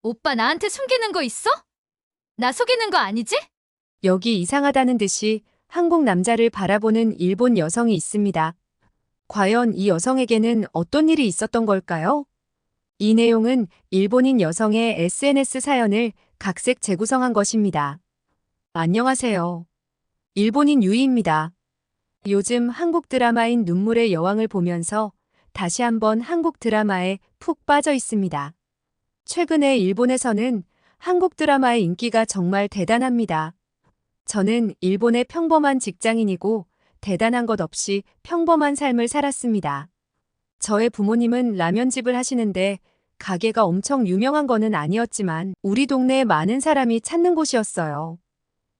오빠 나한테 숨기는 거 있어? 나 속이는 거 아니지? 여기 이상하다는 듯이 한국 남자를 바라보는 일본 여성이 있습니다. 과연 이 여성에게는 어떤 일이 있었던 걸까요? 이 내용은 일본인 여성의 SNS 사연을 각색 재구성한 것입니다. 안녕하세요. 일본인 유이입니다. 요즘 한국 드라마인 눈물의 여왕을 보면서 다시 한번 한국 드라마에 푹 빠져 있습니다. 최근에 일본에서는 한국 드라마의 인기가 정말 대단합니다. 저는 일본의 평범한 직장인이고 대단한 것 없이 평범한 삶을 살았습니다. 저의 부모님은 라면집을 하시는데 가게가 엄청 유명한 거는 아니었지만 우리 동네에 많은 사람이 찾는 곳이었어요.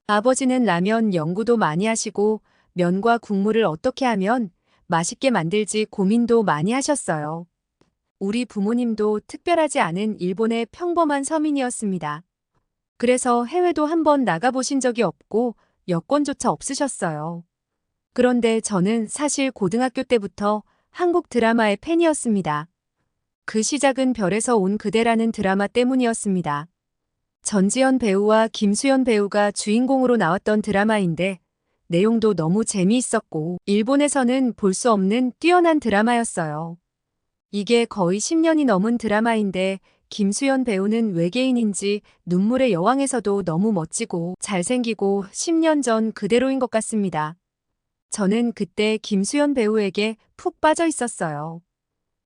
아버지는 라면 연구도 많이 하시고 면과 국물을 어떻게 하면 맛있게 만들지 고민도 많이 하셨어요. 우리 부모님도 특별하지 않은 일본의 평범한 서민이었습니다. 그래서 해외도 한번 나가보신 적이 없고 여권조차 없으셨어요. 그런데 저는 사실 고등학교 때부터 한국 드라마의 팬이었습니다. 그 시작은 별에서 온 그대라는 드라마 때문이었습니다. 전지현 배우와 김수현 배우가 주인공으로 나왔던 드라마인데 내용도 너무 재미있었고 일본에서는 볼 수 없는 뛰어난 드라마였어요. 이게 거의 10년이 넘은 드라마인데 김수현 배우는 외계인인지 눈물의 여왕에서도 너무 멋지고 잘생기고 10년 전 그대로인 것 같습니다. 저는 그때 김수현 배우에게 푹 빠져 있었어요.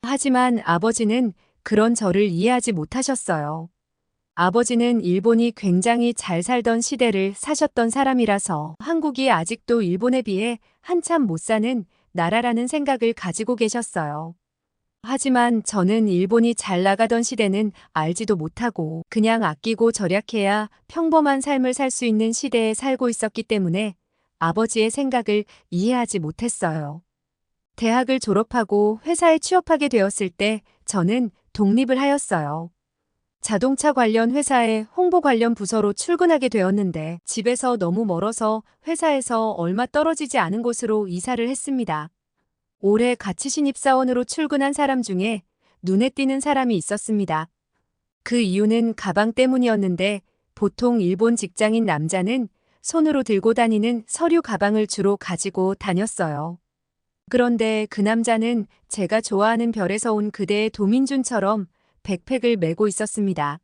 하지만 아버지는 그런 저를 이해하지 못하셨어요. 아버지는 일본이 굉장히 잘 살던 시대를 사셨던 사람이라서 한국이 아직도 일본에 비해 한참 못 사는 나라라는 생각을 가지고 계셨어요. 하지만 저는 일본이 잘 나가던 시대는 알지도 못하고 그냥 아끼고 절약해야 평범한 삶을 살 수 있는 시대에 살고 있었기 때문에 아버지의 생각을 이해하지 못했어요. 대학을 졸업하고 회사에 취업하게 되었을 때 저는 독립을 하였어요. 자동차 관련 회사의 홍보 관련 부서로 출근하게 되었는데 집에서 너무 멀어서 회사에서 얼마 떨어지지 않은 곳으로 이사를 했습니다. 올해 같이 신입사원으로 출근한 사람 중에 눈에 띄는 사람이 있었습니다. 그 이유는 가방 때문이었는데 보통 일본 직장인 남자는 손으로 들고 다니는 서류 가방을 주로 가지고 다녔어요. 그런데 그 남자는 제가 좋아하는 별에서 온 그대의 도민준처럼 백팩을 메고 있었습니다.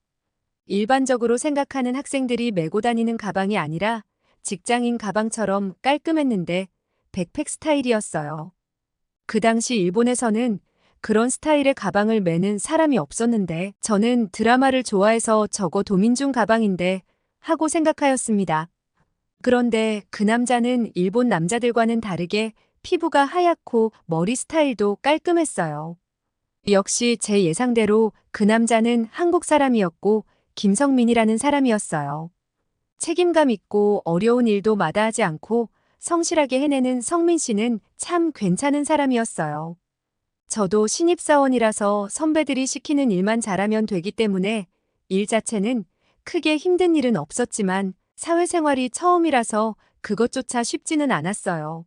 일반적으로 생각하는 학생들이 메고 다니는 가방이 아니라 직장인 가방처럼 깔끔했는데 백팩 스타일이었어요. 그 당시 일본에서는 그런 스타일의 가방을 메는 사람이 없었는데 저는 드라마를 좋아해서 저거 도민준 가방인데 하고 생각하였습니다. 그런데 그 남자는 일본 남자들과는 다르게 피부가 하얗고 머리 스타일도 깔끔했어요. 역시 제 예상대로 그 남자는 한국 사람이었고 김성민이라는 사람이었어요. 책임감 있고 어려운 일도 마다하지 않고 성실하게 해내는 성민 씨는 참 괜찮은 사람이었어요. 저도 신입사원이라서 선배들이 시키는 일만 잘하면 되기 때문에 일 자체는 크게 힘든 일은 없었지만 사회생활이 처음이라서 그것조차 쉽지는 않았어요.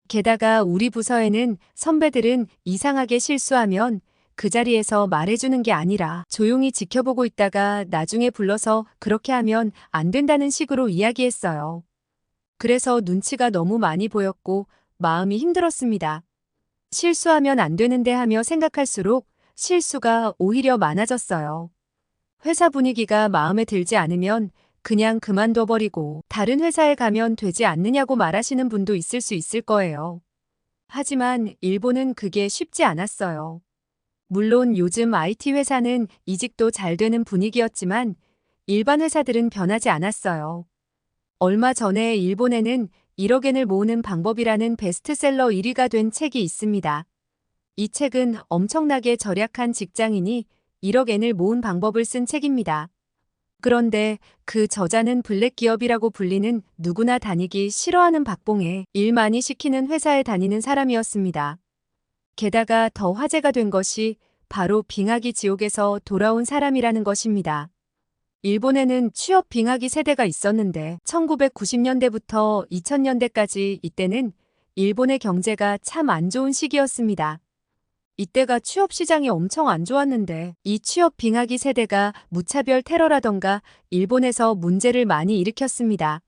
게다가 우리 부서에는 선배들은 이상하게 실수하면 그 자리에서 말해주는 게 아니라 조용히 지켜보고 있다가 나중에 불러서 그렇게 하면 안 된다는 식으로 이야기했어요. 그래서 눈치가 너무 많이 보였고 마음이 힘들었습니다. 실수하면 안 되는데 하며 생각할수록 실수가 오히려 많아졌어요. 회사 분위기가 마음에 들지 않으면 그냥 그만둬버리고 다른 회사에 가면 되지 않느냐고 말하시는 분도 있을 수 있을 거예요. 하지만 일본은 그게 쉽지 않았어요. 물론 요즘 IT 회사는 이직도 잘 되는 분위기였지만 일반 회사들은 변하지 않았어요. 얼마 전에 일본에는 1억 엔을 모으는 방법이라는 베스트셀러 1위가 된 책이 있습니다. 이 책은 엄청나게 절약한 직장인이 1억 엔을 모은 방법을 쓴 책입니다. 그런데 그 저자는 블랙 기업이라고 불리는 누구나 다니기 싫어하는 박봉에 일 많이 시키는 회사에 다니는 사람이었습니다. 게다가 더 화제가 된 것이 바로 빙하기 지옥에서 돌아온 사람이라는 것입니다. 일본에는 취업 빙하기 세대가 있었는데 1990년대부터 2000년대까지 이때는 일본의 경제가 참 안 좋은 시기였습니다. 이때가 취업 시장이 엄청 안 좋았는데 이 취업 빙하기 세대가 무차별 테러라던가 일본에서 문제를 많이 일으켰습니다.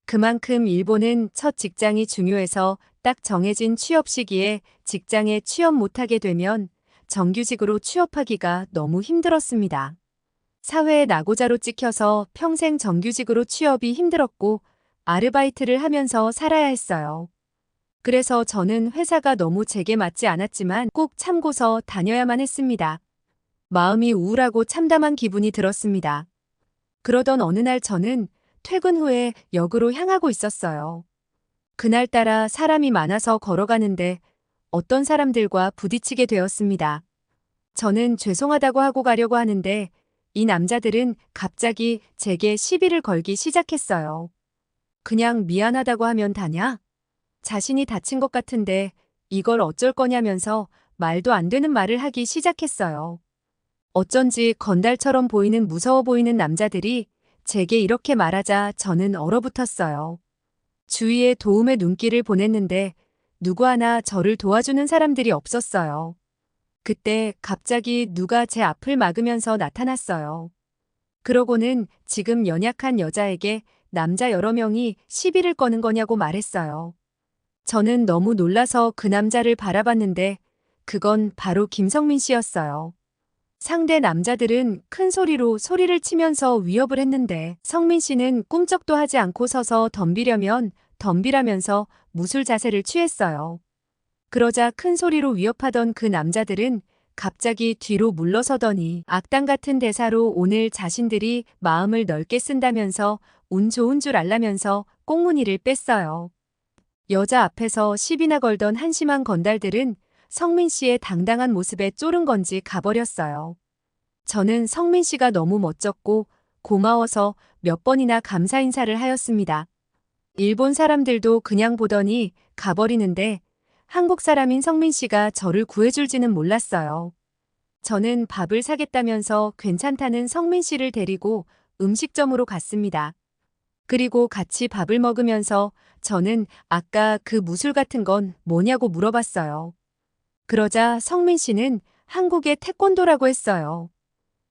그만큼 일본은 첫 직장이 중요해서 딱 정해진 취업 시기에 직장에 취업 못하게 되면 정규직으로 취업하기가 너무 힘들었습니다. 사회의 낙오자로 찍혀서 평생 정규직으로 취업이 힘들었고 아르바이트를 하면서 살아야 했어요. 그래서 저는 회사가 너무 제게 맞지 않았지만 꼭 참고서 다녀야만 했습니다. 마음이 우울하고 참담한 기분이 들었습니다. 그러던 어느 날 저는 퇴근 후에 역으로 향하고 있었어요. 그날따라 사람이 많아서 걸어가는데 어떤 사람들과 부딪히게 되었습니다. 저는 죄송하다고 하고 가려고 하는데 이 남자들은 갑자기 제게 시비를 걸기 시작했어요. 그냥 미안하다고 하면 다냐? 자신이 다친 것 같은데 이걸 어쩔 거냐면서 말도 안 되는 말을 하기 시작했어요. 어쩐지 건달처럼 보이는 무서워 보이는 남자들이 제게 이렇게 말하자 저는 얼어붙었어요. 주위에 도움의 눈길을 보냈는데 누구 하나 저를 도와주는 사람들이 없었어요. 그때 갑자기 누가 제 앞을 막으면서 나타났어요. 그러고는 지금 연약한 여자에게 남자 여러 명이 시비를 거는 거냐고 말했어요. 저는 너무 놀라서 그 남자를 바라봤는데 그건 바로 김성민 씨였어요. 상대 남자들은 큰 소리로 소리를 치면서 위협을 했는데 성민 씨는 꿈쩍도 하지 않고 서서 덤비려면 덤비라면서 무술 자세를 취했어요. 그러자 큰 소리로 위협하던 그 남자들은 갑자기 뒤로 물러서더니 악당 같은 대사로 오늘 자신들이 마음을 넓게 쓴다면서 운 좋은 줄 알라면서 꽁무니를 뺐어요. 여자 앞에서 시비나 걸던 한심한 건달들은 성민 씨의 당당한 모습에 쫄은 건지 가버렸어요. 저는 성민 씨가 너무 멋졌고 고마워서 몇 번이나 감사 인사를 하였습니다. 일본 사람들도 그냥 보더니 가버리는데 한국 사람인 성민 씨가 저를 구해줄지는 몰랐어요. 저는 밥을 사겠다면서 괜찮다는 성민 씨를 데리고 음식점으로 갔습니다. 그리고 같이 밥을 먹으면서 저는 아까 그 무술 같은 건 뭐냐고 물어봤어요. 그러자 성민 씨는 한국의 태권도라고 했어요.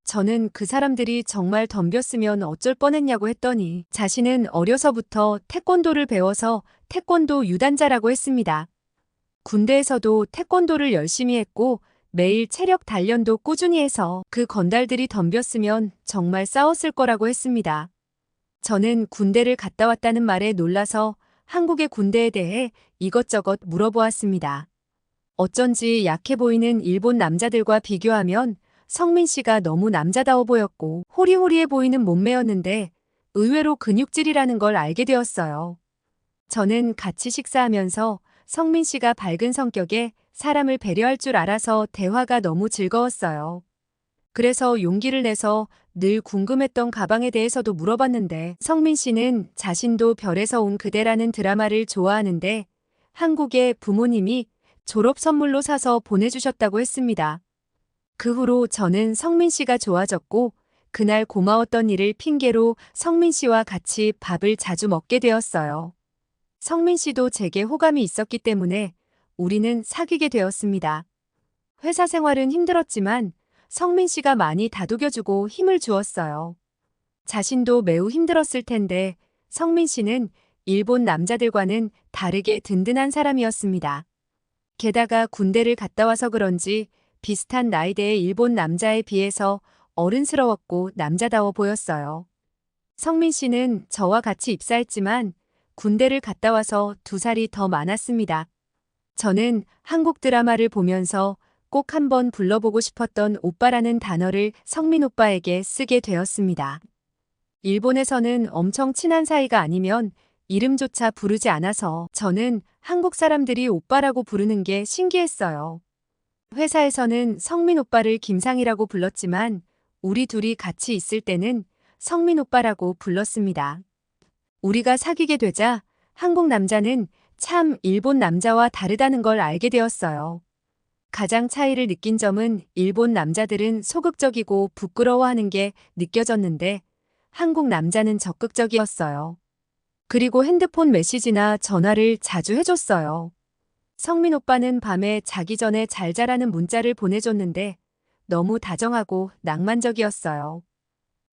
저는 그 사람들이 정말 덤볐으면 어쩔 뻔했냐고 했더니 자신은 어려서부터 태권도를 배워서 태권도 유단자라고 했습니다. 군대에서도 태권도를 열심히 했고 매일 체력 단련도 꾸준히 해서 그 건달들이 덤볐으면 정말 싸웠을 거라고 했습니다. 저는 군대를 갔다 왔다는 말에 놀라서 한국의 군대에 대해 이것저것 물어보았습니다. 어쩐지 약해 보이는 일본 남자들과 비교하면 성민 씨가 너무 남자다워 보였고 호리호리해 보이는 몸매였는데 의외로 근육질이라는 걸 알게 되었어요. 저는 같이 식사하면서 성민 씨가 밝은 성격에 사람을 배려할 줄 알아서 대화가 너무 즐거웠어요. 그래서 용기를 내서 늘 궁금했던 가방에 대해서도 물어봤는데 성민 씨는 자신도 별에서 온 그대라는 드라마를 좋아하는데 한국에 부모님이 졸업 선물로 사서 보내주셨다고 했습니다. 그 후로 저는 성민 씨가 좋아졌고 그날 고마웠던 일을 핑계로 성민 씨와 같이 밥을 자주 먹게 되었어요. 성민 씨도 제게 호감이 있었기 때문에 우리는 사귀게 되었습니다. 회사 생활은 힘들었지만 성민 씨가 많이 다독여주고 힘을 주었어요. 자신도 매우 힘들었을 텐데 성민 씨는 일본 남자들과는 다르게 든든한 사람이었습니다. 게다가 군대를 갔다 와서 그런지 비슷한 나이대의 일본 남자에 비해서 어른스러웠고 남자다워 보였어요. 성민 씨는 저와 같이 입사했지만 군대를 갔다 와서 2살이 더 많았습니다. 저는 한국 드라마를 보면서 꼭 한번 불러보고 싶었던 오빠라는 단어를 성민 오빠에게 쓰게 되었습니다. 일본에서는 엄청 친한 사이가 아니면 이름조차 부르지 않아서 저는 한국 사람들이 오빠라고 부르는 게 신기했어요. 회사에서는 성민 오빠를 김상이라고 불렀지만 우리 둘이 같이 있을 때는 성민 오빠라고 불렀습니다. 우리가 사귀게 되자 한국 남자는 참 일본 남자와 다르다는 걸 알게 되었어요. 가장 차이를 느낀 점은 일본 남자들은 소극적이고 부끄러워하는 게 느껴졌는데 한국 남자는 적극적이었어요. 그리고 핸드폰 메시지나 전화를 자주 해줬어요. 성민 오빠는 밤에 자기 전에 잘 자라는 문자를 보내줬는데 너무 다정하고 낭만적이었어요.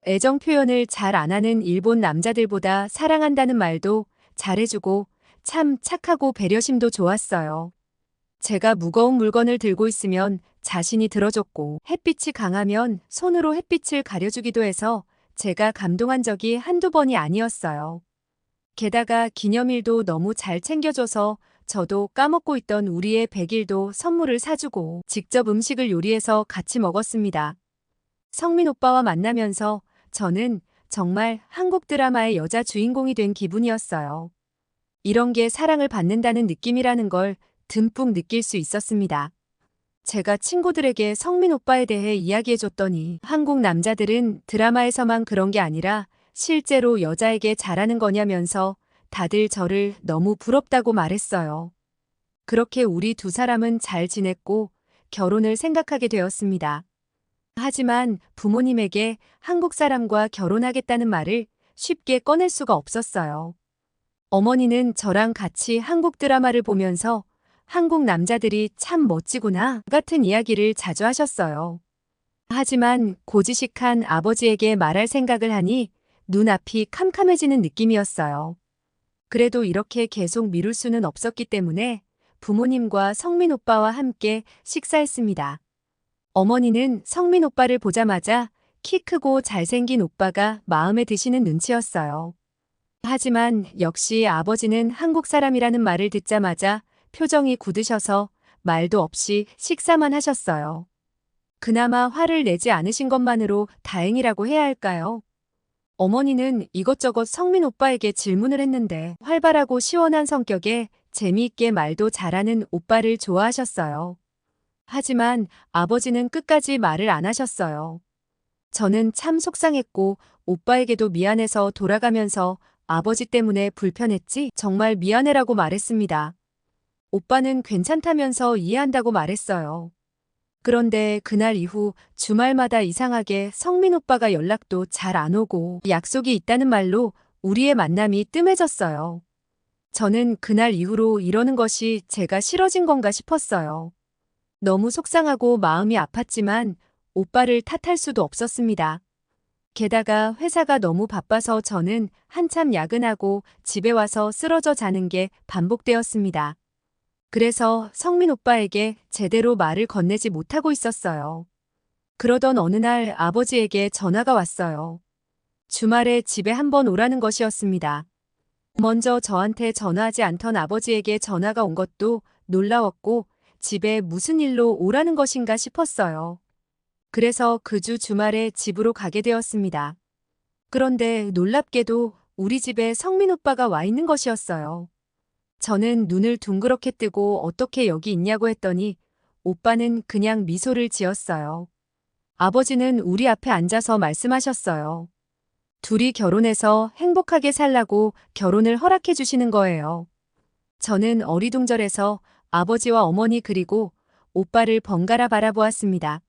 애정 표현을 잘 안 하는 일본 남자들보다 사랑한다는 말도 잘해주고 참 착하고 배려심도 좋았어요. 제가 무거운 물건을 들고 있으면 자신이 들어줬고 햇빛이 강하면 손으로 햇빛을 가려주기도 해서 제가 감동한 적이 한두 번이 아니었어요. 게다가 기념일도 너무 잘 챙겨줘서 저도 까먹고 있던 우리의 100일도 선물을 사주고 직접 음식을 요리해서 같이 먹었습니다. 성민 오빠와 만나면서 저는 정말 한국 드라마의 여자 주인공이 된 기분이었어요. 이런 게 사랑을 받는다는 느낌이라는 걸 듬뿍 느낄 수 있었습니다. 제가 친구들에게 성민 오빠에 대해 이야기해줬더니 한국 남자들은 드라마에서만 그런 게 아니라 실제로 여자에게 잘하는 거냐면서 다들 저를 너무 부럽다고 말했어요. 그렇게 우리 두 사람은 잘 지냈고 결혼을 생각하게 되었습니다. 하지만 부모님에게 한국 사람과 결혼하겠다는 말을 쉽게 꺼낼 수가 없었어요. 어머니는 저랑 같이 한국 드라마를 보면서 한국 남자들이 참 멋지구나 같은 이야기를 자주 하셨어요. 하지만 고지식한 아버지에게 말할 생각을 하니 눈앞이 캄캄해지는 느낌이었어요. 그래도 이렇게 계속 미룰 수는 없었기 때문에 부모님과 성민 오빠와 함께 식사했습니다. 어머니는 성민 오빠를 보자마자 키 크고 잘생긴 오빠가 마음에 드시는 눈치였어요. 하지만 역시 아버지는 한국 사람이라는 말을 듣자마자 표정이 굳으셔서 말도 없이 식사만 하셨어요. 그나마 화를 내지 않으신 것만으로 다행이라고 해야 할까요? 어머니는 이것저것 성민 오빠에게 질문을 했는데 활발하고 시원한 성격에 재미있게 말도 잘하는 오빠를 좋아하셨어요. 하지만 아버지는 끝까지 말을 안 하셨어요. 저는 참 속상했고 오빠에게도 미안해서 돌아가면서 아버지 때문에 불편했지? 정말 미안해라고 말했습니다. 오빠는 괜찮다면서 이해한다고 말했어요. 그런데 그날 이후 주말마다 이상하게 성민 오빠가 연락도 잘 안 오고 약속이 있다는 말로 우리의 만남이 뜸해졌어요. 저는 그날 이후로 이러는 것이 제가 싫어진 건가 싶었어요. 너무 속상하고 마음이 아팠지만 오빠를 탓할 수도 없었습니다. 게다가 회사가 너무 바빠서 저는 한참 야근하고 집에 와서 쓰러져 자는 게 반복되었습니다. 그래서 성민 오빠에게 제대로 말을 건네지 못하고 있었어요. 그러던 어느 날 아버지에게 전화가 왔어요. 주말에 집에 한번 오라는 것이었습니다. 먼저 저한테 전화하지 않던 아버지에게 전화가 온 것도 놀라웠고 집에 무슨 일로 오라는 것인가 싶었어요. 그래서 그 주 주말에 집으로 가게 되었습니다. 그런데 놀랍게도 우리 집에 성민 오빠가 와 있는 것이었어요. 저는 눈을 둥그렇게 뜨고 어떻게 여기 있냐고 했더니 오빠는 그냥 미소를 지었어요. 아버지는 우리 앞에 앉아서 말씀하셨어요. 둘이 결혼해서 행복하게 살라고 결혼을 허락해 주시는 거예요. 저는 어리둥절해서 아버지와 어머니 그리고 오빠를 번갈아 바라보았습니다.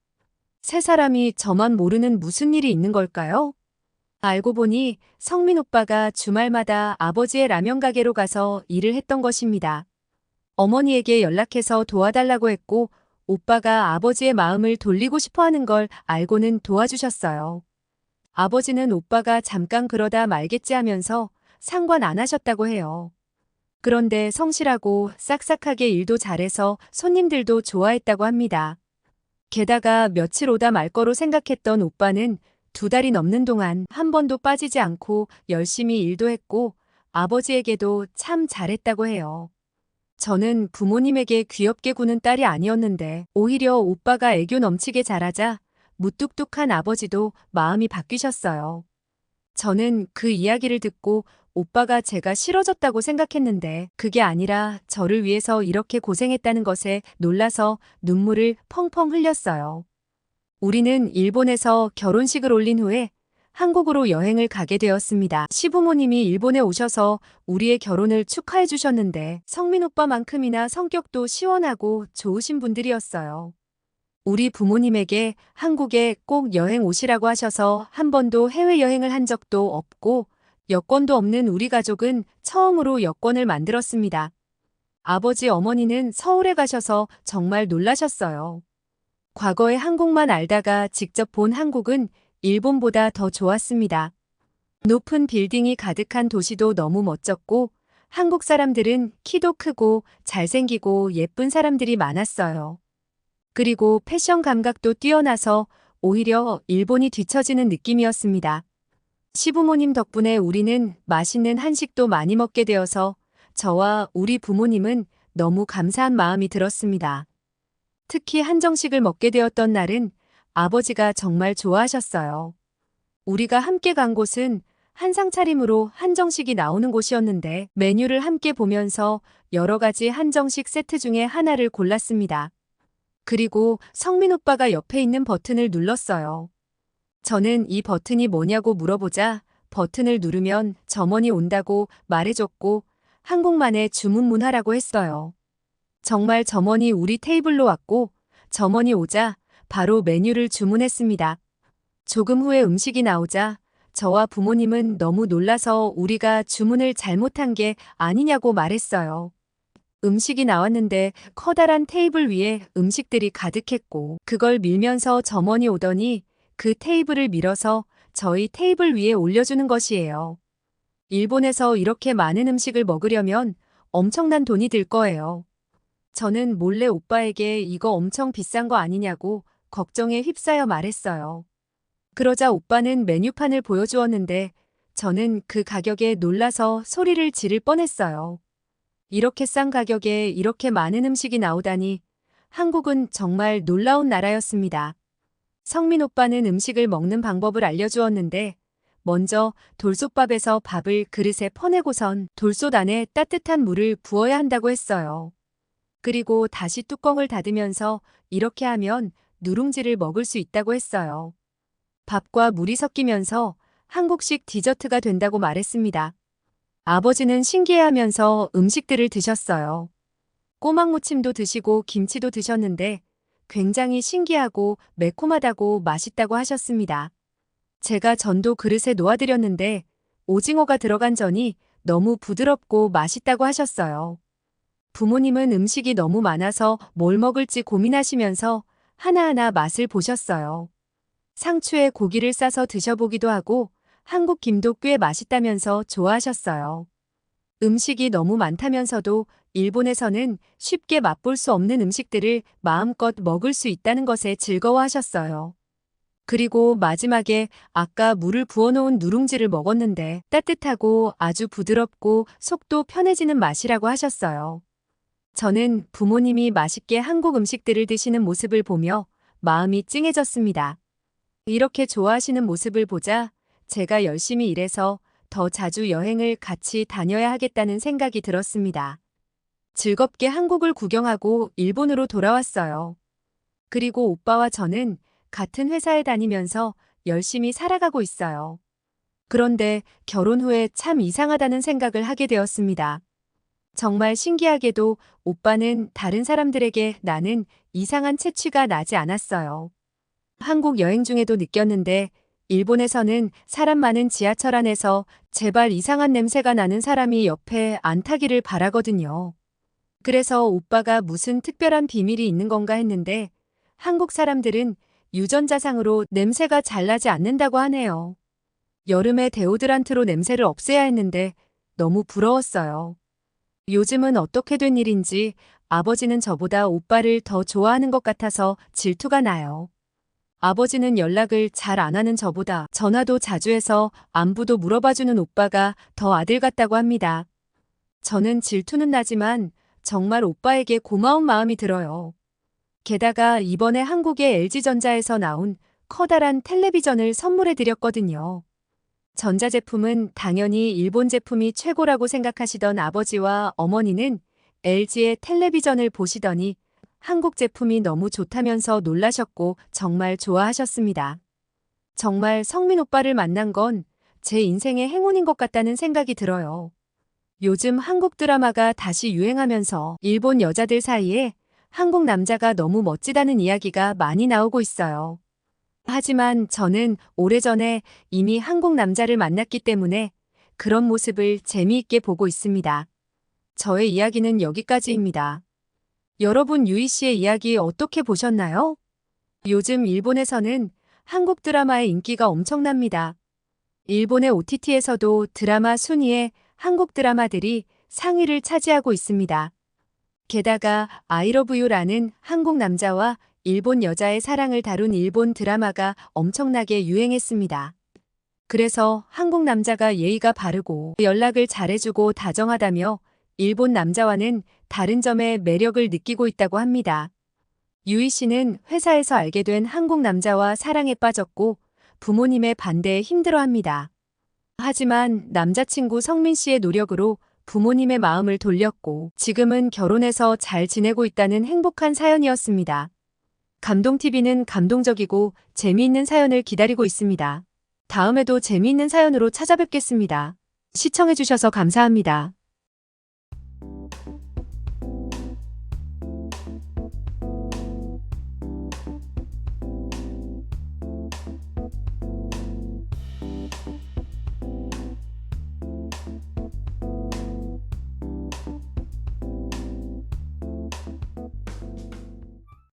세 사람이 저만 모르는 무슨 일이 있는 걸까요? 알고 보니 성민 오빠가 주말마다 아버지의 라면 가게로 가서 일을 했던 것입니다. 어머니에게 연락해서 도와달라고 했고 오빠가 아버지의 마음을 돌리고 싶어 하는 걸 알고는 도와주셨어요. 아버지는 오빠가 잠깐 그러다 말겠지 하면서 상관 안 하셨다고 해요. 그런데 성실하고 싹싹하게 일도 잘해서 손님들도 좋아했다고 합니다. 게다가 며칠 오다 말 거로 생각했던 오빠는 2달이 넘는 동안 한 번도 빠지지 않고 열심히 일도 했고 아버지에게도 참 잘했다고 해요. 저는 부모님에게 귀엽게 구는 딸이 아니었는데 오히려 오빠가 애교 넘치게 잘하자 무뚝뚝한 아버지도 마음이 바뀌셨어요. 저는 그 이야기를 듣고 오빠가 제가 싫어졌다고 생각했는데 그게 아니라 저를 위해서 이렇게 고생했다는 것에 놀라서 눈물을 펑펑 흘렸어요. 우리는 일본에서 결혼식을 올린 후에 한국으로 여행을 가게 되었습니다. 시부모님이 일본에 오셔서 우리의 결혼을 축하해 주셨는데 성민 오빠만큼이나 성격도 시원하고 좋으신 분들이었어요. 우리 부모님에게 한국에 꼭 여행 오시라고 하셔서 한 번도 해외여행을 한 적도 없고 여권도 없는 우리 가족은 처음으로 여권을 만들었습니다. 아버지 어머니는 서울에 가셔서 정말 놀라셨어요. 과거의 한국만 알다가 직접 본 한국은 일본보다 더 좋았습니다. 높은 빌딩이 가득한 도시도 너무 멋졌고, 한국 사람들은 키도 크고 잘생기고 예쁜 사람들이 많았어요. 그리고 패션 감각도 뛰어나서 오히려 일본이 뒤처지는 느낌이었습니다. 시부모님 덕분에 우리는 맛있는 한식도 많이 먹게 되어서 저와 우리 부모님은 너무 감사한 마음이 들었습니다. 특히 한정식을 먹게 되었던 날은 아버지가 정말 좋아하셨어요. 우리가 함께 간 곳은 한상 차림으로 한정식이 나오는 곳이었는데 메뉴를 함께 보면서 여러 가지 한정식 세트 중에 하나를 골랐습니다. 그리고 성민 오빠가 옆에 있는 버튼을 눌렀어요. 저는 이 버튼이 뭐냐고 물어보자 버튼을 누르면 점원이 온다고 말해줬고 한국만의 주문 문화라고 했어요. 정말 점원이 우리 테이블로 왔고 점원이 오자 바로 메뉴를 주문했습니다. 조금 후에 음식이 나오자 저와 부모님은 너무 놀라서 우리가 주문을 잘못한 게 아니냐고 말했어요. 음식이 나왔는데 커다란 테이블 위에 음식들이 가득했고 그걸 밀면서 점원이 오더니 그 테이블을 밀어서 저희 테이블 위에 올려주는 것이에요. 일본에서 이렇게 많은 음식을 먹으려면 엄청난 돈이 들 거예요. 저는 몰래 오빠에게 이거 엄청 비싼 거 아니냐고 걱정에 휩싸여 말했어요. 그러자 오빠는 메뉴판을 보여주었는데 저는 그 가격에 놀라서 소리를 지를 뻔했어요. 이렇게 싼 가격에 이렇게 많은 음식이 나오다니 한국은 정말 놀라운 나라였습니다. 성민 오빠는 음식을 먹는 방법을 알려주었는데 먼저 돌솥밥에서 밥을 그릇에 퍼내고선 돌솥 안에 따뜻한 물을 부어야 한다고 했어요. 그리고 다시 뚜껑을 닫으면서 이렇게 하면 누룽지를 먹을 수 있다고 했어요. 밥과 물이 섞이면서 한국식 디저트가 된다고 말했습니다. 아버지는 신기해하면서 음식들을 드셨어요. 꼬막 무침도 드시고 김치도 드셨는데 굉장히 신기하고 매콤하다고 맛있다고 하셨습니다. 제가 전도 그릇에 놓아드렸는데 오징어가 들어간 전이 너무 부드럽고 맛있다고 하셨어요. 부모님은 음식이 너무 많아서 뭘 먹을지 고민하시면서 하나하나 맛을 보셨어요. 상추에 고기를 싸서 드셔보기도 하고 한국 김도 꽤 맛있다면서 좋아하셨어요. 음식이 너무 많다면서도 일본에서는 쉽게 맛볼 수 없는 음식들을 마음껏 먹을 수 있다는 것에 즐거워하셨어요. 그리고 마지막에 아까 물을 부어놓은 누룽지를 먹었는데 따뜻하고 아주 부드럽고 속도 편해지는 맛이라고 하셨어요. 저는 부모님이 맛있게 한국 음식들을 드시는 모습을 보며 마음이 찡해졌습니다. 이렇게 좋아하시는 모습을 보자 제가 열심히 일해서 더 자주 여행을 같이 다녀야 하겠다는 생각이 들었습니다. 즐겁게 한국을 구경하고 일본으로 돌아왔어요. 그리고 오빠와 저는 같은 회사에 다니면서 열심히 살아가고 있어요. 그런데 결혼 후에 참 이상하다는 생각을 하게 되었습니다. 정말 신기하게도 오빠는 다른 사람들에게 나는 이상한 체취가 나지 않았어요. 한국 여행 중에도 느꼈는데 일본에서는 사람 많은 지하철 안에서 제발 이상한 냄새가 나는 사람이 옆에 안 타기를 바라거든요. 그래서 오빠가 무슨 특별한 비밀이 있는 건가 했는데 한국 사람들은 유전자상으로 냄새가 잘 나지 않는다고 하네요. 여름에 데오드란트로 냄새를 없애야 했는데 너무 부러웠어요. 요즘은 어떻게 된 일인지 아버지는 저보다 오빠를 더 좋아하는 것 같아서 질투가 나요. 아버지는 연락을 잘 안 하는 저보다 전화도 자주 해서 안부도 물어봐주는 오빠가 더 아들 같다고 합니다. 저는 질투는 나지만 정말 오빠에게 고마운 마음이 들어요. 게다가 이번에 한국의 LG전자에서 나온 커다란 텔레비전을 선물해 드렸거든요. 전자제품은 당연히 일본 제품이 최고라고 생각하시던 아버지와 어머니는 LG의 텔레비전을 보시더니 한국 제품이 너무 좋다면서 놀라셨고 정말 좋아하셨습니다. 정말 성민 오빠를 만난 건 제 인생의 행운인 것 같다는 생각이 들어요. 요즘 한국 드라마가 다시 유행하면서 일본 여자들 사이에 한국 남자가 너무 멋지다는 이야기가 많이 나오고 있어요. 하지만 저는 오래전에 이미 한국 남자를 만났기 때문에 그런 모습을 재미있게 보고 있습니다. 저의 이야기는 여기까지입니다. 여러분 유이 씨의 이야기 어떻게 보셨나요? 요즘 일본에서는 한국 드라마의 인기가 엄청납니다. 일본의 OTT에서도 드라마 순위에 한국 드라마들이 상위를 차지하고 있습니다. 게다가 I Love You라는 한국 남자와 일본 여자의 사랑을 다룬 일본 드라마가 엄청나게 유행했습니다. 그래서 한국 남자가 예의가 바르고 연락을 잘해주고 다정하다며 일본 남자와는 다른 점에 매력을 느끼고 있다고 합니다. 유이 씨는 회사에서 알게 된 한국 남자와 사랑에 빠졌고 부모님의 반대에 힘들어합니다. 하지만 남자친구 성민 씨의 노력으로 부모님의 마음을 돌렸고 지금은 결혼해서 잘 지내고 있다는 행복한 사연이었습니다. 감동TV는 감동적이고 재미있는 사연을 기다리고 있습니다. 다음에도 재미있는 사연으로 찾아뵙겠습니다. 시청해주셔서 감사합니다.